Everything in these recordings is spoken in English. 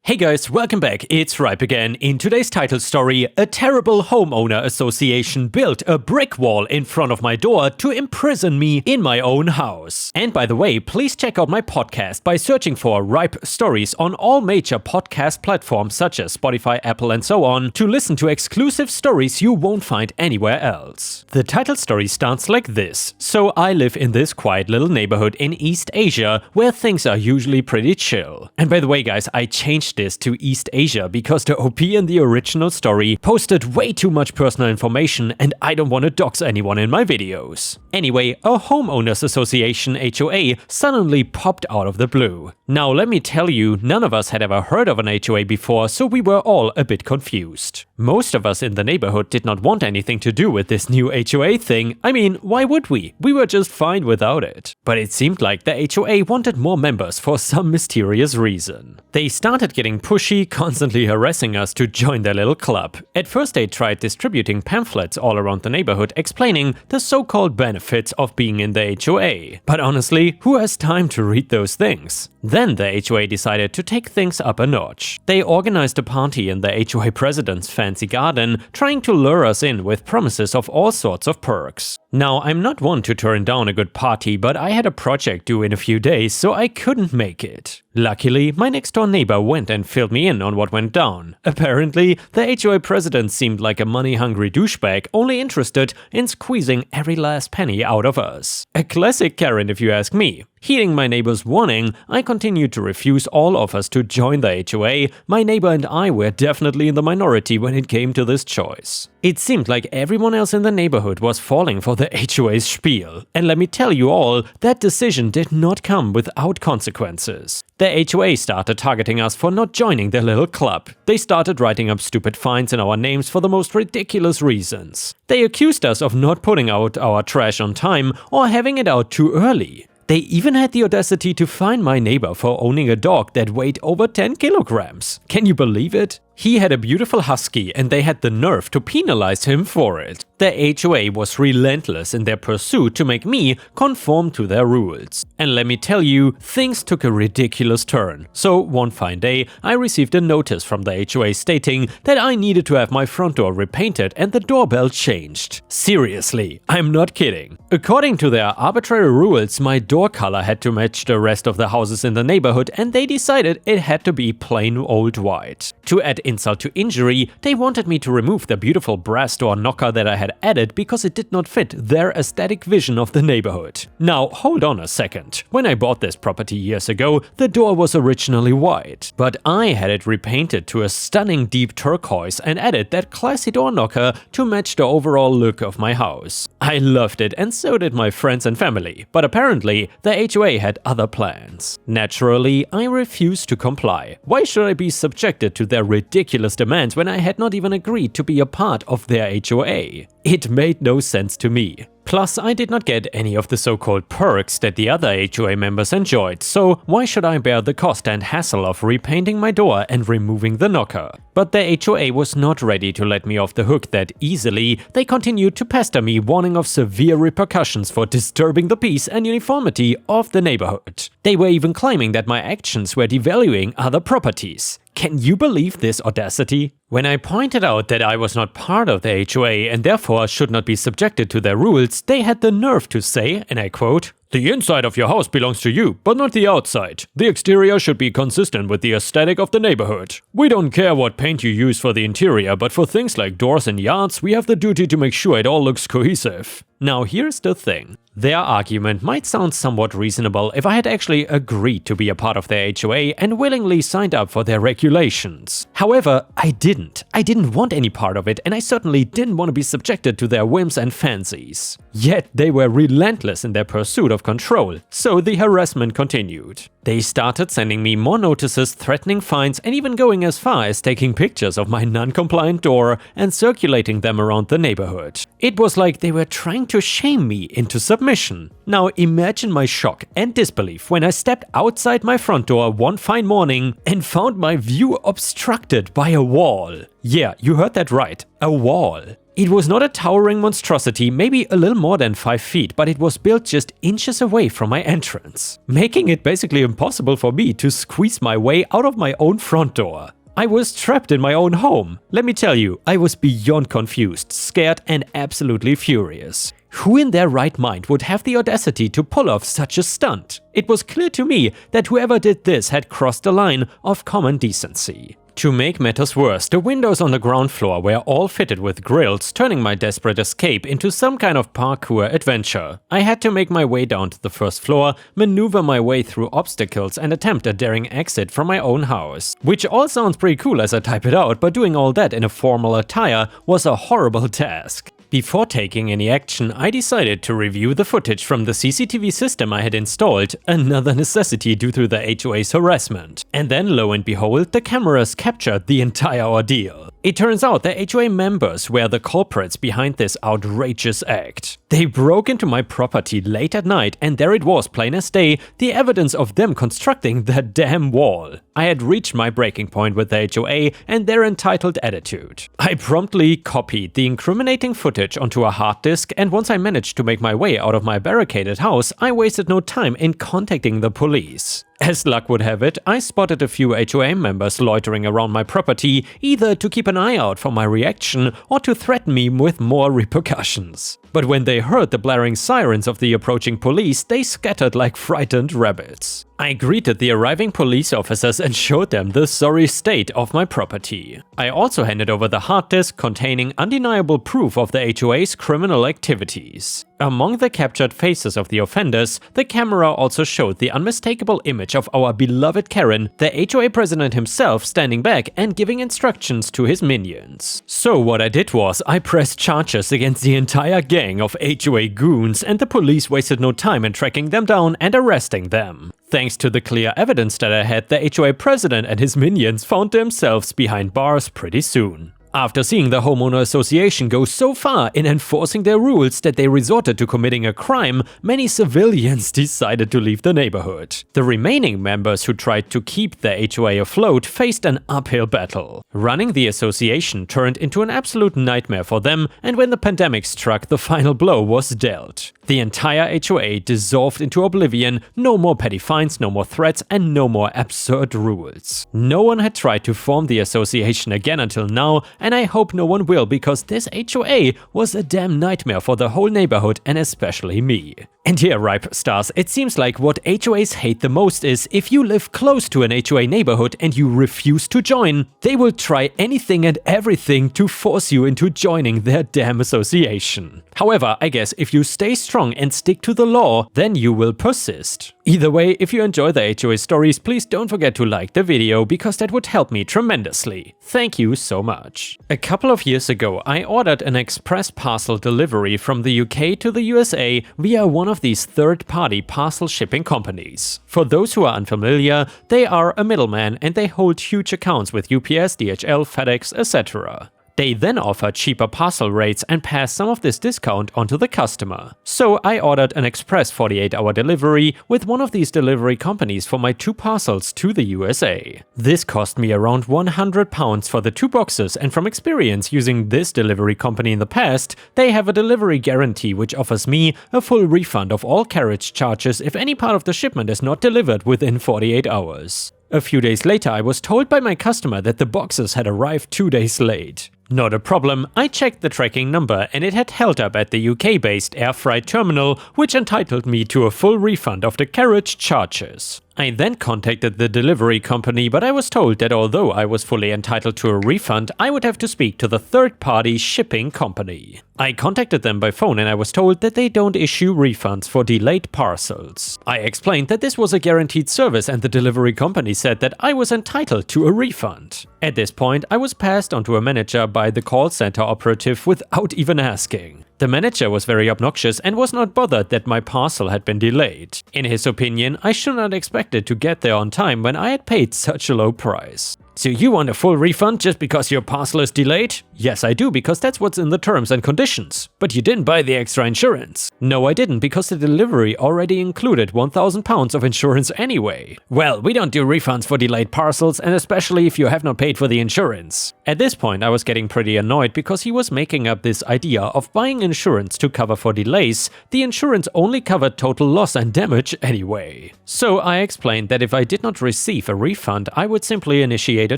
Hey guys, welcome back, it's Ripe again. In today's title story, a terrible homeowner association built a brick wall in front of my door to imprison me in my own house. And by the way, please check out my podcast by searching for Ripe Stories on all major podcast platforms such as Spotify, Apple and so on to listen to exclusive stories you won't find anywhere else. The title story starts like this. So I live in this quiet little neighborhood in East Asia where things are usually pretty chill. And by the way guys, I changed this to East Asia because the OP in the original story posted way too much personal information and I don't want to dox anyone in my videos. Anyway, a homeowners association HOA suddenly popped out of the blue. Now let me tell you, none of us had ever heard of an HOA before, so we were all a bit confused. Most of us in the neighborhood did not want anything to do with this new HOA thing. I mean, why would we? We were just fine without it. But it seemed like the HOA wanted more members for some mysterious reason. They started getting pushy, constantly harassing us to join their little club. At first they tried distributing pamphlets all around the neighborhood explaining the so-called benefits of being in the HOA. But honestly, who has time to read those things? Then the HOA decided to take things up a notch. They organized a party in the HOA president's fancy garden, trying to lure us in with promises of all sorts of perks. Now, I'm not one to turn down a good party, but I had a project due in a few days, so I couldn't make it. Luckily, my next-door neighbor went and filled me in on what went down. Apparently, the HOA president seemed like a money-hungry douchebag, only interested in squeezing every last penny out of us. A classic Karen if you ask me. Heeding my neighbor's warning, I continued to refuse all offers to join the HOA. My neighbor and I were definitely in the minority when it came to this choice. It seemed like everyone else in the neighborhood was falling for the HOA's spiel. And let me tell you all, that decision did not come without consequences. The HOA started targeting us for not joining their little club. They started writing up stupid fines in our names for the most ridiculous reasons. They accused us of not putting out our trash on time or having it out too early. They even had the audacity to fine my neighbor for owning a dog that weighed over 10 kilograms. Can you believe it? He had a beautiful husky and they had the nerve to penalize him for it. The HOA was relentless in their pursuit to make me conform to their rules. And let me tell you, things took a ridiculous turn. So one fine day, I received a notice from the HOA stating that I needed to have my front door repainted and the doorbell changed. Seriously, I'm not kidding. According to their arbitrary rules, my door color had to match the rest of the houses in the neighborhood and they decided it had to be plain old white. To add insult to injury, they wanted me to remove the beautiful brass door knocker that I had added because it did not fit their aesthetic vision of the neighborhood. Now, hold on a second. When I bought this property years ago, the door was originally white, but I had it repainted to a stunning deep turquoise and added that classy door knocker to match the overall look of my house. I loved it and so did my friends and family, but apparently the HOA had other plans. Naturally, I refused to comply. Why should I be subjected to their ridiculous demands when I had not even agreed to be a part of their HOA? It made no sense to me. Plus, I did not get any of the so-called perks that the other HOA members enjoyed, so why should I bear the cost and hassle of repainting my door and removing the knocker? But the HOA was not ready to let me off the hook that easily. They continued to pester me, warning of severe repercussions for disturbing the peace and uniformity of the neighborhood. They were even claiming that my actions were devaluing other properties. Can you believe this audacity? When I pointed out that I was not part of the HOA and therefore should not be subjected to their rules, they had the nerve to say, and I quote, "The inside of your house belongs to you, but not the outside. The exterior should be consistent with the aesthetic of the neighborhood. We don't care what paint you use for the interior, but for things like doors and yards, we have the duty to make sure it all looks cohesive." Now here's the thing. Their argument might sound somewhat reasonable if I had actually agreed to be a part of their HOA and willingly signed up for their regulations. However, I didn't. I didn't want any part of it and I certainly didn't want to be subjected to their whims and fancies. Yet they were relentless in their pursuit of control, so the harassment continued. They started sending me more notices, threatening fines, and even going as far as taking pictures of my non-compliant door and circulating them around the neighborhood. It was like they were trying to shame me into submission. Now imagine my shock and disbelief when I stepped outside my front door one fine morning and found my view obstructed by a wall. Yeah, you heard that right, a wall. It was not a towering monstrosity, maybe a little more than 5 feet, but it was built just inches away from my entrance, making it basically impossible for me to squeeze my way out of my own front door. I was trapped in my own home. Let me tell you, I was beyond confused, scared, and absolutely furious. Who in their right mind would have the audacity to pull off such a stunt? It was clear to me that whoever did this had crossed the line of common decency. To make matters worse, the windows on the ground floor were all fitted with grills, turning my desperate escape into some kind of parkour adventure. I had to make my way down to the first floor, maneuver my way through obstacles, and attempt a daring exit from my own house. Which all sounds pretty cool as I type it out, but doing all that in a formal attire was a horrible task. Before taking any action, I decided to review the footage from the CCTV system I had installed, another necessity due to the HOA's harassment. And then, lo and behold, the cameras captured the entire ordeal. It turns out the HOA members were the culprits behind this outrageous act. They broke into my property late at night, and there it was, plain as day, the evidence of them constructing that damn wall. I had reached my breaking point with the HOA and their entitled attitude. I promptly copied the incriminating footage onto a hard disk, and once I managed to make my way out of my barricaded house, I wasted no time in contacting the police. As luck would have it, I spotted a few HOA members loitering around my property, either to keep an eye out for my reaction or to threaten me with more repercussions. But when they heard the blaring sirens of the approaching police, they scattered like frightened rabbits. I greeted the arriving police officers and showed them the sorry state of my property. I also handed over the hard disk containing undeniable proof of the HOA's criminal activities. Among the captured faces of the offenders, the camera also showed the unmistakable image of our beloved Karen, the HOA president himself, standing back and giving instructions to his minions. So what I did was, I pressed charges against the entire gang of HOA goons, and the police wasted no time in tracking them down and arresting them. Thanks to the clear evidence that I had, the HOA president and his minions found themselves behind bars pretty soon. After seeing the homeowner association go so far in enforcing their rules that they resorted to committing a crime, many civilians decided to leave the neighborhood. The remaining members who tried to keep the HOA afloat faced an uphill battle. Running the association turned into an absolute nightmare for them, and when the pandemic struck, the final blow was dealt. The entire HOA dissolved into oblivion, no more petty fines, no more threats, and no more absurd rules. No one had tried to form the association again until now, and I hope no one will, because this HOA was a damn nightmare for the whole neighborhood and especially me. And here, Ripe Stars, it seems like what HOAs hate the most is if you live close to an HOA neighborhood and you refuse to join, they will try anything and everything to force you into joining their damn association. However, I guess if you stay strong and stick to the law, then you will persist. Either way, if you enjoy the HOA stories, please don't forget to like the video, because that would help me tremendously. Thank you so much. A couple of years ago, I ordered an express parcel delivery from the UK to the USA via one of these third-party parcel shipping companies. For those who are unfamiliar, they are a middleman and they hold huge accounts with UPS, DHL, FedEx, etc. They then offer cheaper parcel rates and pass some of this discount onto the customer. So I ordered an express 48-hour delivery with one of these delivery companies for my 2 parcels to the USA. This cost me around £100 for the 2 boxes, and from experience using this delivery company in the past, they have a delivery guarantee which offers me a full refund of all carriage charges if any part of the shipment is not delivered within 48 hours. A few days later, I was told by my customer that the boxes had arrived 2 days late. Not a problem, I checked the tracking number and it had held up at the UK-based air freight terminal, which entitled me to a full refund of the carriage charges. I then contacted the delivery company, but I was told that although I was fully entitled to a refund, I would have to speak to the third-party shipping company. I contacted them by phone and I was told that they don't issue refunds for delayed parcels. I explained that this was a guaranteed service and the delivery company said that I was entitled to a refund. At this point, I was passed on to a manager by the call center operative without even asking. The manager was very obnoxious and was not bothered that my parcel had been delayed. In his opinion, I should not expect it to get there on time when I had paid such a low price. So you want a full refund just because your parcel is delayed? Yes, I do, because that's what's in the terms and conditions. But you didn't buy the extra insurance. No, I didn't, because the delivery already included £1,000 of insurance anyway. Well, we don't do refunds for delayed parcels, and especially if you have not paid for the insurance. At this point, I was getting pretty annoyed because he was making up this idea of buying insurance to cover for delays. The insurance only covered total loss and damage anyway. So I explained that if I did not receive a refund, I would simply initiate a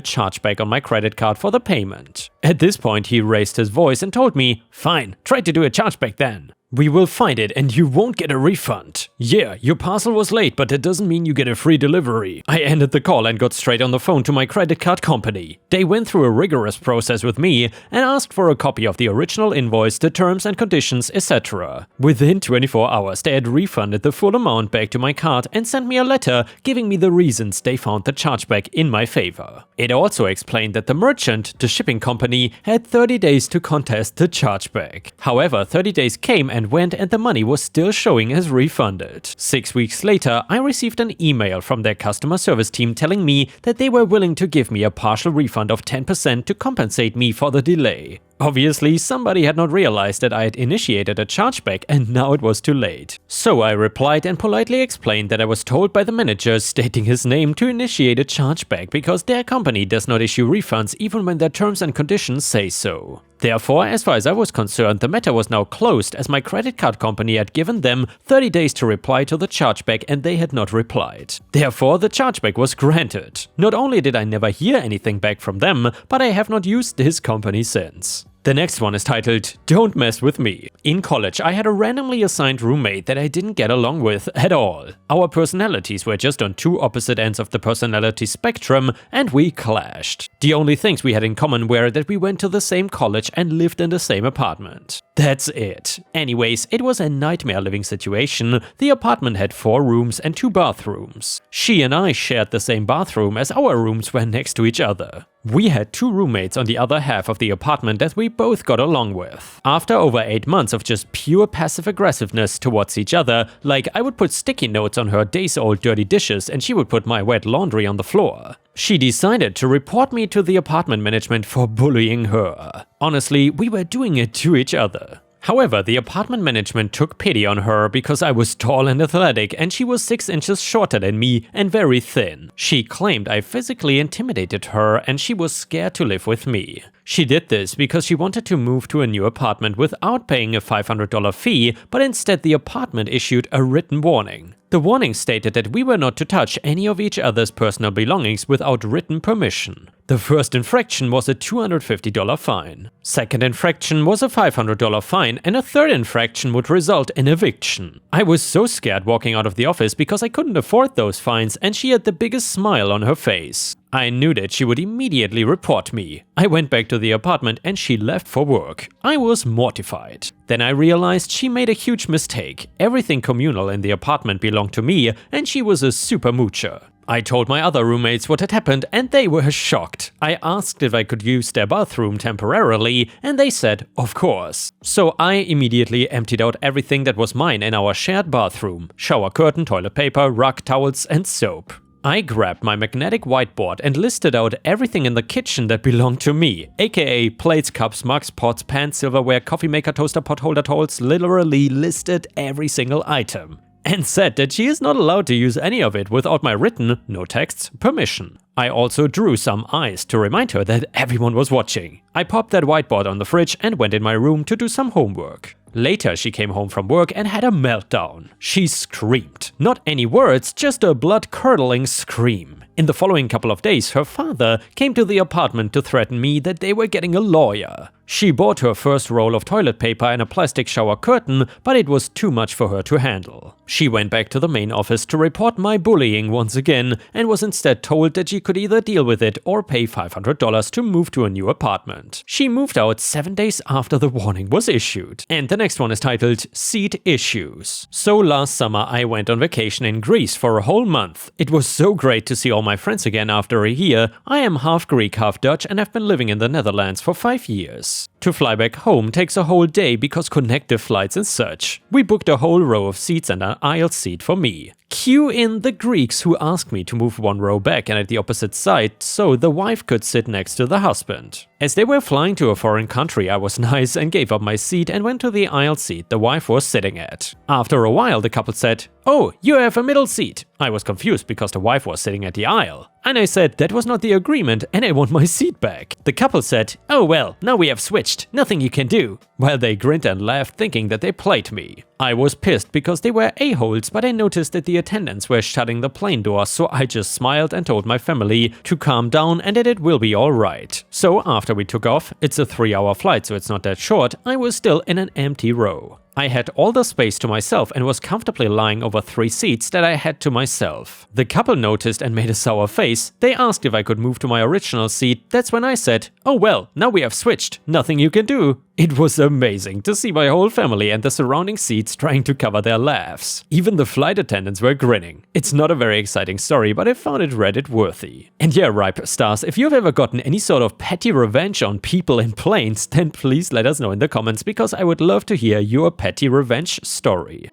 chargeback on my credit card for the payment. At this point, he raised his voice and told me, "Fine, try to do a chargeback then. We will find it and you won't get a refund. Yeah, your parcel was late, but that doesn't mean you get a free delivery." I ended the call and got straight on the phone to my credit card company. They went through a rigorous process with me and asked for a copy of the original invoice, the terms and conditions, etc. Within 24 hours, they had refunded the full amount back to my card and sent me a letter giving me the reasons they found the chargeback in my favor. It also explained that the merchant, the shipping company, had 30 days to contest the chargeback. However, 30 days came and went and the money was still showing as refunded. 6 weeks later, I received an email from their customer service team telling me that they were willing to give me a partial refund of 10% to compensate me for the delay. Obviously, somebody had not realized that I had initiated a chargeback and now it was too late. So I replied and politely explained that I was told by the manager stating his name to initiate a chargeback because their company does not issue refunds even when their terms and conditions say so. Therefore, as far as I was concerned, the matter was now closed as my credit card company had given them 30 days to reply to the chargeback and they had not replied. Therefore, the chargeback was granted. Not only did I never hear anything back from them, but I have not used this company since. The next one is titled, "Don't Mess With Me." In college, I had a randomly assigned roommate that I didn't get along with at all. Our personalities were just on two opposite ends of the personality spectrum and we clashed. The only things we had in common were that we went to the same college and lived in the same apartment. That's it. Anyways, it was a nightmare living situation. The apartment had 4 rooms and 2 bathrooms. She and I shared the same bathroom as our rooms were next to each other. We had 2 roommates on the other half of the apartment that we both got along with. After over 8 months of just pure passive aggressiveness towards each other, like I would put sticky notes on her days-old dirty dishes and she would put my wet laundry on the floor, she decided to report me to the apartment management for bullying her. Honestly, we were doing it to each other. However, the apartment management took pity on her because I was tall and athletic and she was 6 inches shorter than me and very thin. She claimed I physically intimidated her and she was scared to live with me. She did this because she wanted to move to a new apartment without paying a $500 fee, but instead the apartment issued a written warning. The warning stated that we were not to touch any of each other's personal belongings without written permission. The first infraction was a $250 fine. Second infraction was a $500 fine, and a third infraction would result in eviction. I was so scared walking out of the office because I couldn't afford those fines and she had the biggest smile on her face. I knew that she would immediately report me. I went back to the apartment and she left for work. I was mortified. Then I realized she made a huge mistake. Everything communal in the apartment belonged to me and she was a super moocher. I told my other roommates what had happened and they were shocked. I asked if I could use their bathroom temporarily and they said, of course. So I immediately emptied out everything that was mine in our shared bathroom: shower curtain, toilet paper, rug, towels and soap. I grabbed my magnetic whiteboard and listed out everything in the kitchen that belonged to me, aka plates, cups, mugs, pots, pans, silverware, coffee maker, toaster, pot holder, towels, literally listed every single item. And said that she is not allowed to use any of it without my written, no texts, permission. I also drew some eyes to remind her that everyone was watching. I popped that whiteboard on the fridge and went in my room to do some homework. Later, she came home from work and had a meltdown. She screamed. Not any words, just a blood-curdling scream. In the following couple of days, her father came to the apartment to threaten me that they were getting a lawyer. She bought her first roll of toilet paper and a plastic shower curtain, but it was too much for her to handle. She went back to the main office to report my bullying once again and was instead told that she could either deal with it or pay $500 to move to a new apartment. She moved out 7 days after the warning was issued. And the next one is titled Seat Issues. So last summer I went on vacation in Greece for a whole month. It was so great to see all my friends again after a year. I am half Greek, half Dutch and have been living in the Netherlands for 5 years. To fly back home takes a whole day because connective flights and such. We booked a whole row of seats and an aisle seat for me. Cue in the Greeks who asked me to move one row back and at the opposite side so the wife could sit next to the husband. As they were flying to a foreign country, I was nice and gave up my seat and went to the aisle seat the wife was sitting at. After a while, the couple said, "Oh, you have a middle seat." I was confused because the wife was sitting at the aisle. And I said that was not the agreement and I want my seat back. The couple said, "Oh well, now we have switched, nothing you can do." While they grinned and laughed thinking that they played me. I was pissed because they were a-holes, but I noticed that the attendants were shutting the plane door, so I just smiled and told my family to calm down and that it will be alright. So after we took off, it's a 3-hour flight so it's not that short, I was still in an empty row. I had all the space to myself and was comfortably lying over 3 seats that I had to myself. The couple noticed and made a sour face. They asked if I could move to my original seat. That's when I said, "Oh well, now we have switched, nothing you can do." It was amazing to see my whole family and the surrounding seats trying to cover their laughs. Even the flight attendants were grinning. It's not a very exciting story, but I found it Reddit worthy. And yeah, Ripe Stars, if you've ever gotten any sort of petty revenge on people in planes, then please let us know in the comments because I would love to hear your petty revenge story.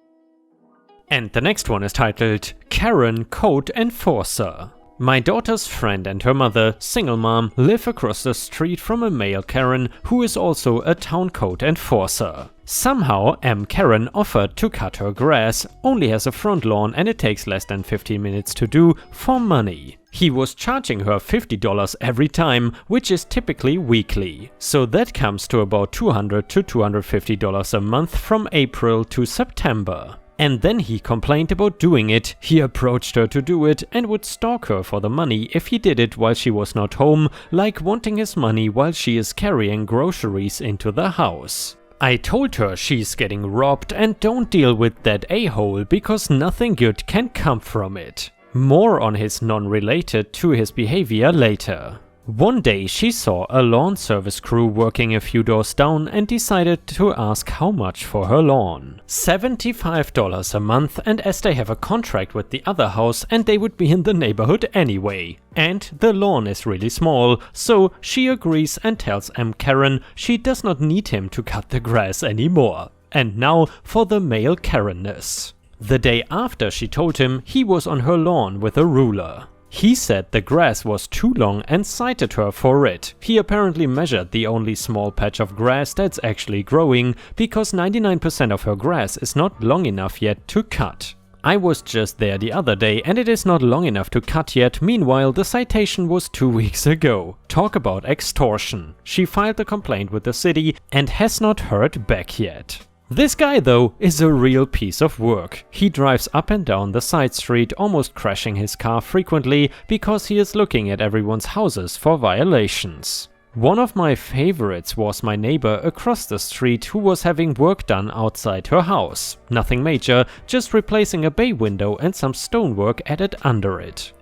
And the next one is titled Karen Code Enforcer. My daughter's friend and her mother, single mom, live across the street from a male Karen who is also a town code enforcer. Somehow, Karen offered to cut her grass, only has a front lawn and it takes less than 15 minutes to do, for money. He was charging her $50 every time, which is typically weekly. So that comes to about $200 to $250 a month from April to September. And then he complained about doing it, he approached her to do it and would stalk her for the money if he did it while she was not home, like wanting his money while she is carrying groceries into the house. I told her she's getting robbed and don't deal with that a-hole because nothing good can come from it. More on his non-related to his behavior later. One day she saw a lawn service crew working a few doors down and decided to ask how much for her lawn. $75 a month, and as they have a contract with the other house and they would be in the neighborhood anyway. And the lawn is really small, so she agrees and tells Karen she does not need him to cut the grass anymore. And now for the male Karenness. The day after she told him, he was on her lawn with a ruler. He said the grass was too long and cited her for it. He apparently measured the only small patch of grass that's actually growing, because 99% of her grass is not long enough yet to cut. I was just there the other day and it is not long enough to cut yet. Meanwhile, the citation was 2 weeks ago. Talk about extortion. She filed a complaint with the city and has not heard back yet. This guy though is a real piece of work. He drives up and down the side street, almost crashing his car frequently because he is looking at everyone's houses for violations. One of my favorites was my neighbor across the street who was having work done outside her house. Nothing major, just replacing a bay window and some stonework added under it.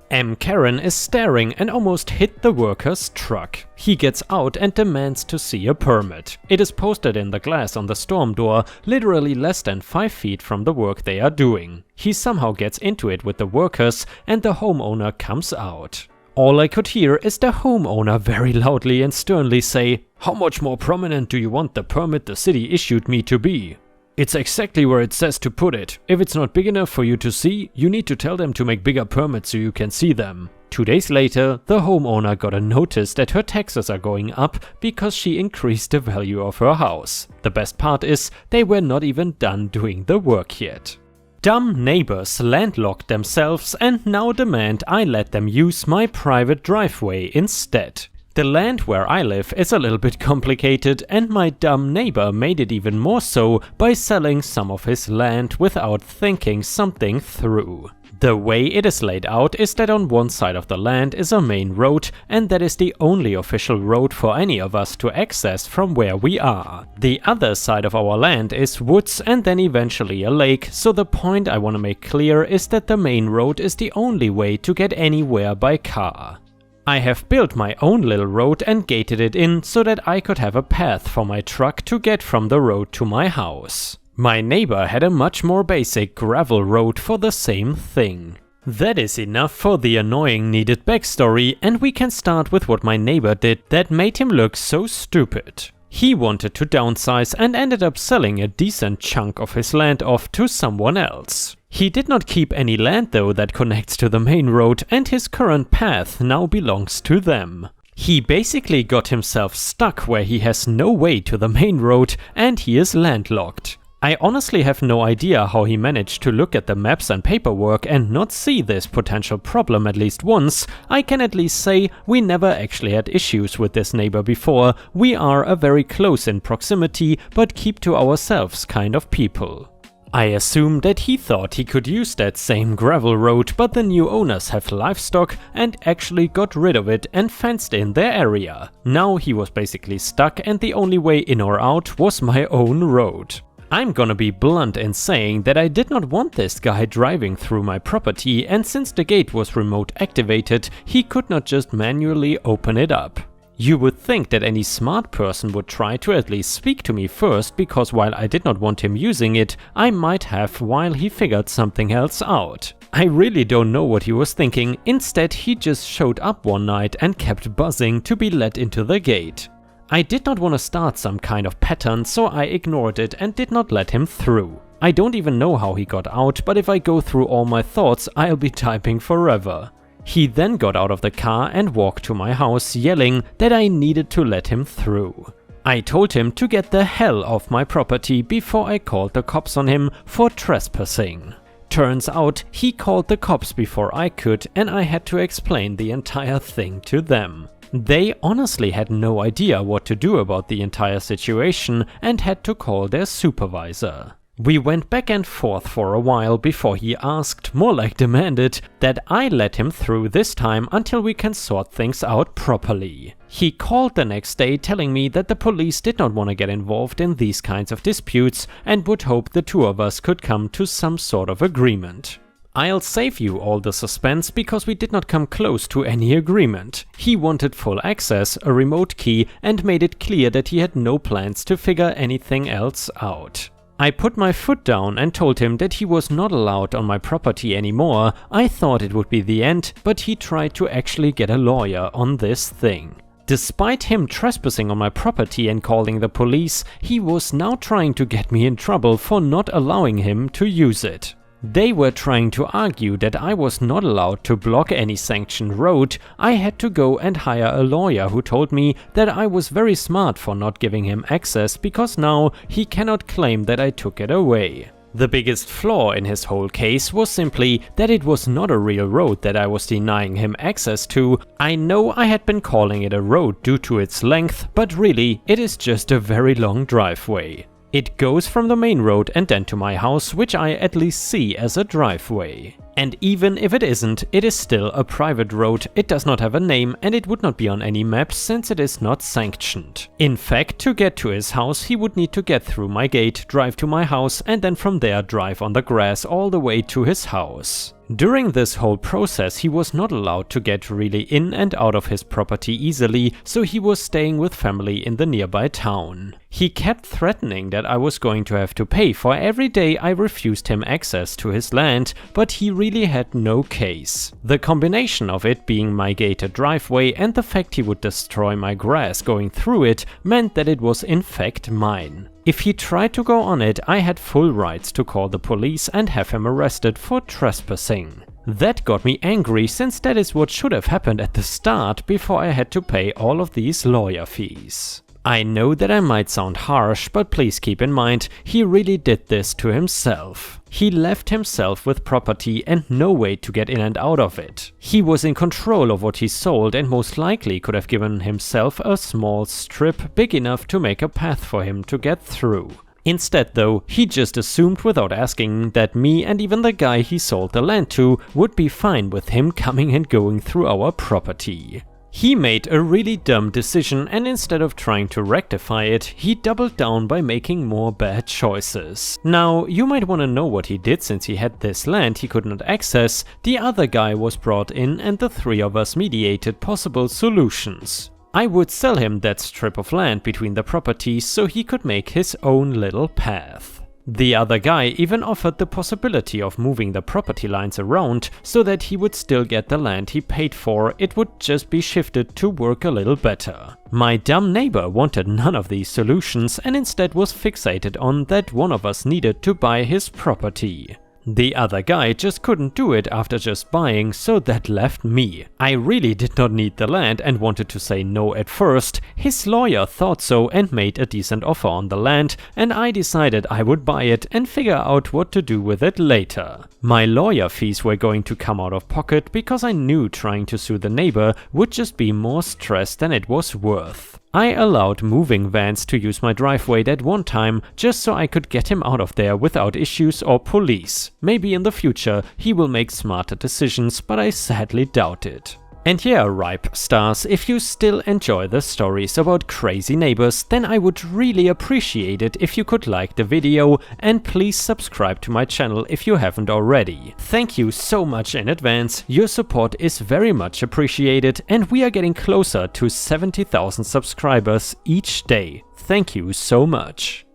Karen is staring and almost hit the worker's truck. He gets out and demands to see a permit. It is posted in the glass on the storm door, literally less than 5 feet from the work they are doing. He somehow gets into it with the workers and the homeowner comes out. All I could hear is the homeowner very loudly and sternly say, "How much more prominent do you want the permit the city issued me to be? It's exactly where it says to put it. If it's not big enough for you to see, you need to tell them to make bigger permits so you can see them." 2 days later, the homeowner got a notice that her taxes are going up because she increased the value of her house. The best part is, they were not even done doing the work yet. Dumb neighbors landlocked themselves and now demand I let them use my private driveway instead. The land where I live is a little bit complicated and my dumb neighbor made it even more so by selling some of his land without thinking something through. The way it is laid out is that on one side of the land is a main road and that is the only official road for any of us to access from where we are. The other side of our land is woods and then eventually a lake, so the point I want to make clear is that the main road is the only way to get anywhere by car. I have built my own little road and gated it in so that I could have a path for my truck to get from the road to my house. My neighbor had a much more basic gravel road for the same thing. That is enough for the annoying needed backstory, and we can start with what my neighbor did that made him look so stupid. He wanted to downsize and ended up selling a decent chunk of his land off to someone else. He did not keep any land though that connects to the main road, and his current path now belongs to them. He basically got himself stuck where he has no way to the main road and he is landlocked. I honestly have no idea how he managed to look at the maps and paperwork and not see this potential problem at least once. I can at least say we never actually had issues with this neighbor before. We are a very close in proximity but keep to ourselves kind of people. I assume that he thought he could use that same gravel road, but the new owners have livestock and actually got rid of it and fenced in their area. Now he was basically stuck and the only way in or out was my own road. I'm gonna be blunt in saying that I did not want this guy driving through my property, and since the gate was remote activated, he could not just manually open it up. You would think that any smart person would try to at least speak to me first, because while I did not want him using it, I might have while he figured something else out. I really don't know what he was thinking. Instead, he just showed up one night and kept buzzing to be let into the gate. I did not want to start some kind of pattern, so I ignored it and did not let him through. I don't even know how he got out, but if I go through all my thoughts, I'll be typing forever. He then got out of the car and walked to my house, yelling that I needed to let him through. I told him to get the hell off my property before I called the cops on him for trespassing. Turns out he called the cops before I could, and I had to explain the entire thing to them. They honestly had no idea what to do about the entire situation and had to call their supervisor. We went back and forth for a while before he asked, more like demanded, that I let him through this time until we can sort things out properly. He called the next day telling me that the police did not want to get involved in these kinds of disputes and would hope the two of us could come to some sort of agreement. I'll save you all the suspense because we did not come close to any agreement. He wanted full access, a remote key, and made it clear that he had no plans to figure anything else out. I put my foot down and told him that he was not allowed on my property anymore. I thought it would be the end, but he tried to actually get a lawyer on this thing. Despite him trespassing on my property and calling the police, he was now trying to get me in trouble for not allowing him to use it. They were trying to argue that I was not allowed to block any sanctioned road. I had to go and hire a lawyer who told me that I was very smart for not giving him access because now he cannot claim that I took it away. The biggest flaw in his whole case was simply that it was not a real road that I was denying him access to. I know I had been calling it a road due to its length, but really it is just a very long driveway. It goes from the main road and then to my house, which I at least see as a driveway. And even if it isn't, it is still a private road. It does not have a name and it would not be on any maps since it is not sanctioned. In fact, to get to his house, he would need to get through my gate, drive to my house, and then from there drive on the grass all the way to his house. During this whole process, he was not allowed to get really in and out of his property easily, so he was staying with family in the nearby town. He kept threatening that I was going to have to pay for every day I refused him access to his land, but he really had no case. The combination of it being my gated driveway and the fact he would destroy my grass going through it meant that it was in fact mine. If he tried to go on it, I had full rights to call the police and have him arrested for trespassing. That got me angry since that is what should have happened at the start before I had to pay all of these lawyer fees. I know that I might sound harsh, but please keep in mind, he really did this to himself. He left himself with property and no way to get in and out of it. He was in control of what he sold and most likely could have given himself a small strip big enough to make a path for him to get through. Instead though, he just assumed without asking that me and even the guy he sold the land to would be fine with him coming and going through our property. He made a really dumb decision and instead of trying to rectify it, he doubled down by making more bad choices. Now, you might want to know what he did since he had this land he could not access. The other guy was brought in and the three of us mediated possible solutions. I would sell him that strip of land between the properties so he could make his own little path. The other guy even offered the possibility of moving the property lines around so that he would still get the land he paid for, it would just be shifted to work a little better. My dumb neighbor wanted none of these solutions and instead was fixated on that one of us needed to buy his property. The other guy just couldn't do it after just buying, so that left me. I really did not need the land and wanted to say no at first. His lawyer thought so and made a decent offer on the land, and I decided I would buy it and figure out what to do with it later. My lawyer fees were going to come out of pocket because I knew trying to sue the neighbor would just be more stress than it was worth. I allowed moving vans to use my driveway that one time just so I could get him out of there without issues or police. Maybe in the future he will make smarter decisions, but I sadly doubt it. And yeah, Ripe Stars, if you still enjoy the stories about crazy neighbors, then I would really appreciate it if you could like the video and please subscribe to my channel if you haven't already. Thank you so much in advance, your support is very much appreciated and we are getting closer to 70,000 subscribers each day. Thank you so much.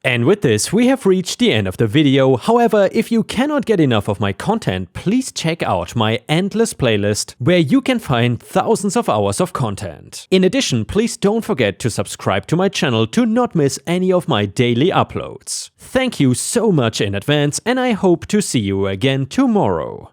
And with this, we have reached the end of the video. However, if you cannot get enough of my content, please check out my endless playlist, where you can find thousands of hours of content. In addition, please don't forget to subscribe to my channel to not miss any of my daily uploads. Thank you so much in advance, and I hope to see you again tomorrow.